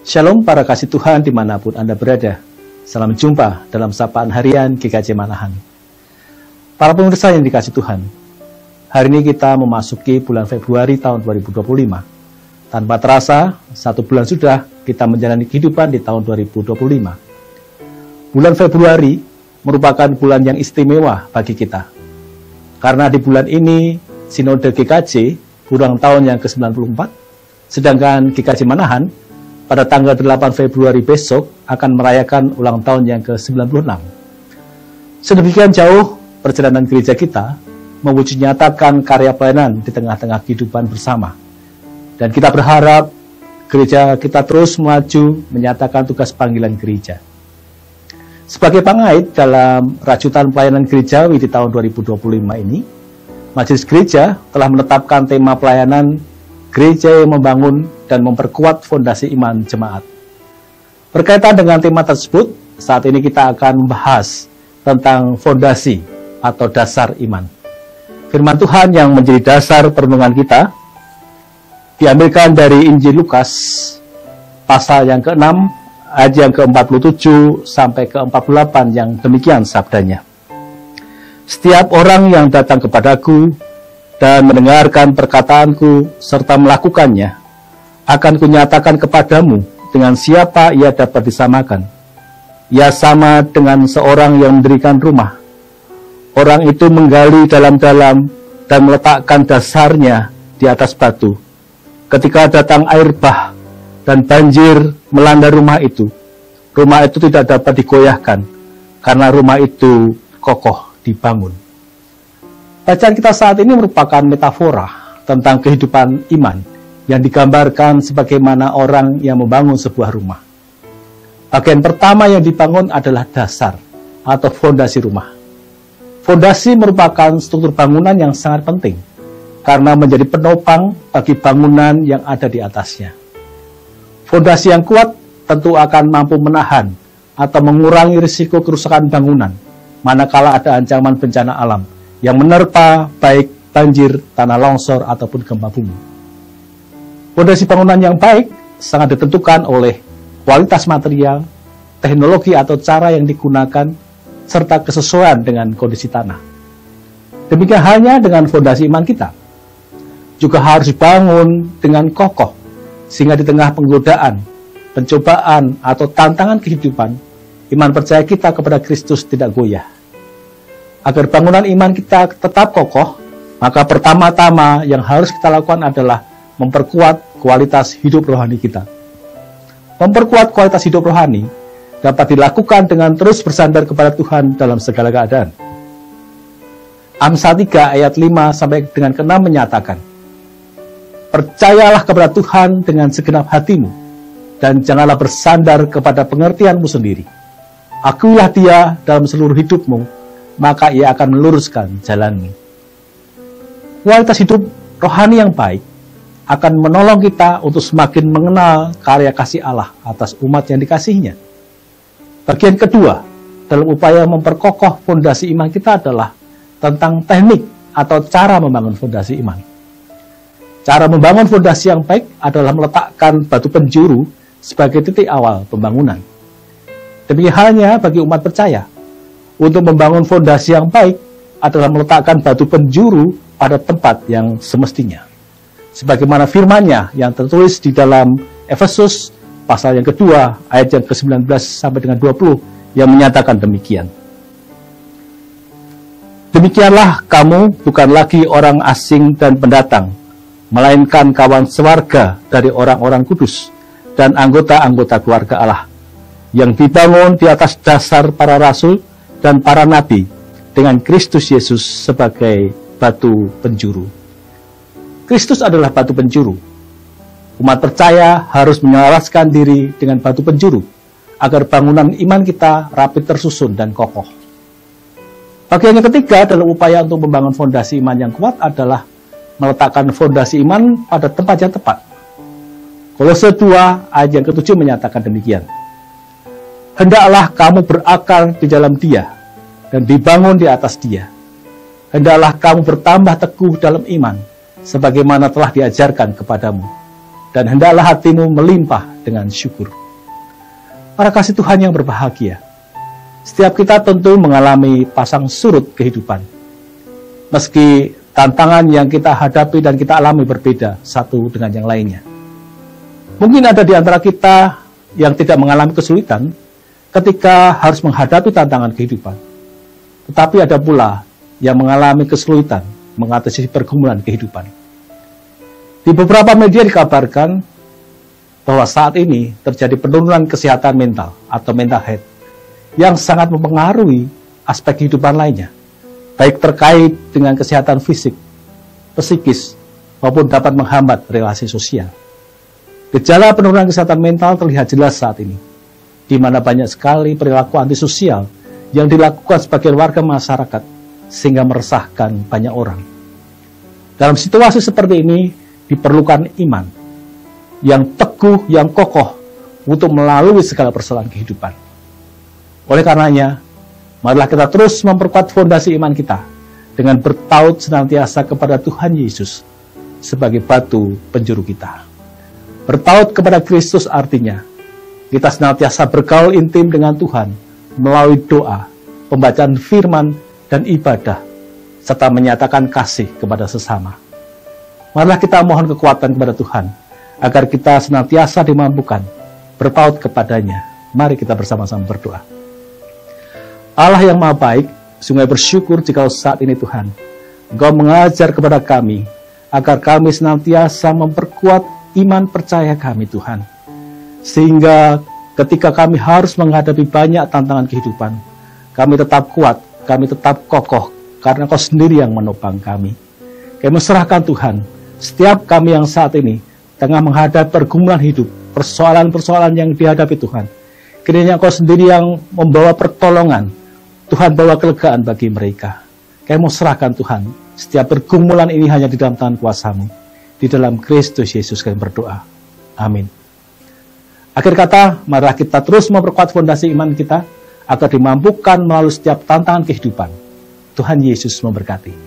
Shalom para kasih Tuhan dimanapun Anda berada. Salam jumpa dalam sapaan harian GKJ Manahan. Para pemirsa yang dikasih Tuhan, hari ini kita memasuki bulan Februari tahun 2025. Tanpa terasa, 1 bulan sudah kita menjalani kehidupan di tahun 2025. Bulan Februari merupakan bulan yang istimewa bagi kita. Karena di bulan ini, Sinode GKJ ulang tahun yang ke-94, sedangkan GKJ Manahan pada tanggal 8 Februari besok akan merayakan ulang tahun yang ke-96. Sedemikian jauh perjalanan gereja kita mewujud nyatakan karya pelayanan di tengah-tengah kehidupan bersama. Dan kita berharap gereja kita terus maju menyatakan tugas panggilan gereja. Sebagai pengait dalam rajutan pelayanan gerejawi di tahun 2025 ini, Majelis Gereja telah menetapkan tema pelayanan gereja yang membangun dan memperkuat fondasi iman jemaat. Berkaitan dengan tema tersebut, saat ini kita akan membahas tentang fondasi atau dasar iman. Firman Tuhan yang menjadi dasar perenungan kita diambilkan dari Injil Lukas pasal yang ke-6 ayat yang ke-47 sampai ke-48 yang demikian sabdanya. Setiap orang yang datang kepadaku dan mendengarkan perkataanku serta melakukannya, akan kunyatakan kepadamu dengan siapa ia dapat disamakan. Ia sama dengan seorang yang mendirikan rumah. Orang itu menggali dalam-dalam dan meletakkan dasarnya di atas batu. Ketika datang air bah dan banjir melanda rumah itu tidak dapat digoyahkan, karena rumah itu kokoh dibangun. Bacaan kita saat ini merupakan metafora tentang kehidupan iman yang digambarkan sebagaimana orang yang membangun sebuah rumah. Bagian pertama yang dibangun adalah dasar atau fondasi rumah. Fondasi merupakan struktur bangunan yang sangat penting karena menjadi penopang bagi bangunan yang ada di atasnya. Fondasi yang kuat tentu akan mampu menahan atau mengurangi risiko kerusakan bangunan manakala ada ancaman bencana alam yang menerpa baik banjir, tanah longsor, ataupun gempa bumi. Fondasi bangunan yang baik sangat ditentukan oleh kualitas material, teknologi atau cara yang digunakan, serta kesesuaian dengan kondisi tanah. Demikian halnya dengan fondasi iman kita. Juga harus dibangun dengan kokoh, sehingga di tengah penggodaan, pencobaan, atau tantangan kehidupan, iman percaya kita kepada Kristus tidak goyah. Agar bangunan iman kita tetap kokoh, maka pertama-tama yang harus kita lakukan adalah memperkuat kualitas hidup rohani kita. Memperkuat kualitas hidup rohani dapat dilakukan dengan terus bersandar kepada Tuhan dalam segala keadaan. Amsal 3 ayat 5 sampai dengan ke-6 menyatakan, percayalah kepada Tuhan dengan segenap hatimu, dan janganlah bersandar kepada pengertianmu sendiri. Akuilah Dia dalam seluruh hidupmu, maka ia akan meluruskan jalanmu. Kualitas hidup rohani yang baik akan menolong kita untuk semakin mengenal karya kasih Allah atas umat yang dikasihinya. Bagian kedua, dalam upaya memperkokoh fondasi iman kita adalah tentang teknik atau cara membangun fondasi iman. Cara membangun fondasi yang baik adalah meletakkan batu penjuru sebagai titik awal pembangunan. Demikian halnya bagi umat percaya. Untuk membangun fondasi yang baik adalah meletakkan batu penjuru pada tempat yang semestinya. Sebagaimana firman-Nya yang tertulis di dalam Efesus pasal yang kedua ayat yang ke-19 sampai dengan 20 yang menyatakan demikian. Demikianlah kamu bukan lagi orang asing dan pendatang, melainkan kawan sewarga dari orang-orang kudus dan anggota-anggota keluarga Allah, yang dibangun di atas dasar para rasul dan para nabi dengan Kristus Yesus sebagai batu penjuru. Kristus adalah batu penjuru. Umat percaya harus menyelaraskan diri dengan batu penjuru agar bangunan iman kita rapi tersusun dan kokoh. Bagian yang ketiga dalam upaya untuk membangun fondasi iman yang kuat adalah meletakkan fondasi iman pada tempat yang tepat. Kolose 2 ayat yang ke-7 menyatakan demikian. Hendaklah kamu berakar di dalam Dia dan dibangun di atas Dia. Hendaklah kamu bertambah teguh dalam iman, sebagaimana telah diajarkan kepadamu. dan hendaklah hatimu melimpah dengan syukur. Para kasih Tuhan yang berbahagia, setiap kita tentu mengalami pasang surut kehidupan. Meski tantangan yang kita hadapi dan kita alami berbeda satu dengan yang lainnya. Mungkin ada di antara kita yang tidak mengalami kesulitan ketika harus menghadapi tantangan kehidupan. Tetapi ada pula yang mengalami kesulitan mengatasi pergumulan kehidupan. Di beberapa media dikabarkan bahwa saat ini terjadi penurunan kesehatan mental atau mental health yang sangat mempengaruhi aspek kehidupan lainnya, baik terkait dengan kesehatan fisik, psikis, maupun dapat menghambat relasi sosial. Gejala penurunan kesehatan mental terlihat jelas saat ini, di mana banyak sekali perilaku antisosial yang dilakukan sebagian warga masyarakat sehingga meresahkan banyak orang. Dalam situasi seperti ini diperlukan iman yang teguh, yang kokoh untuk melalui segala persoalan kehidupan. Oleh karenanya, marilah kita terus memperkuat fondasi iman kita dengan bertaut senantiasa kepada Tuhan Yesus sebagai batu penjuru kita. Bertaut kepada Kristus artinya kita senantiasa bergaul intim dengan Tuhan melalui doa, pembacaan firman, dan ibadah, serta menyatakan kasih kepada sesama. Marilah kita mohon kekuatan kepada Tuhan agar kita senantiasa dimampukan berpaut kepadanya. Mari kita bersama-sama berdoa. Allah yang Maha Baik, sungguh bersyukur jika saat ini Tuhan, Engkau mengajar kepada kami agar kami senantiasa memperkuat iman percaya kami Tuhan. Sehingga ketika kami harus menghadapi banyak tantangan kehidupan, kami tetap kuat, kami tetap kokoh, karena Engkau sendiri yang menopang kami. Kami serahkan Tuhan, setiap kami yang saat ini tengah menghadapi pergumulan hidup, persoalan-persoalan yang dihadapi Tuhan. Kiranya Engkau sendiri yang membawa pertolongan. Tuhan bawa kelegaan bagi mereka. Kami mau serahkan Tuhan, setiap pergumulan ini hanya di dalam tangan kuasa-Mu. Di dalam Kristus Yesus kami berdoa. Amin. Akhir kata, marilah kita terus memperkuat fondasi iman kita, agar dimampukan melalui setiap tantangan kehidupan. Tuhan Yesus memberkati.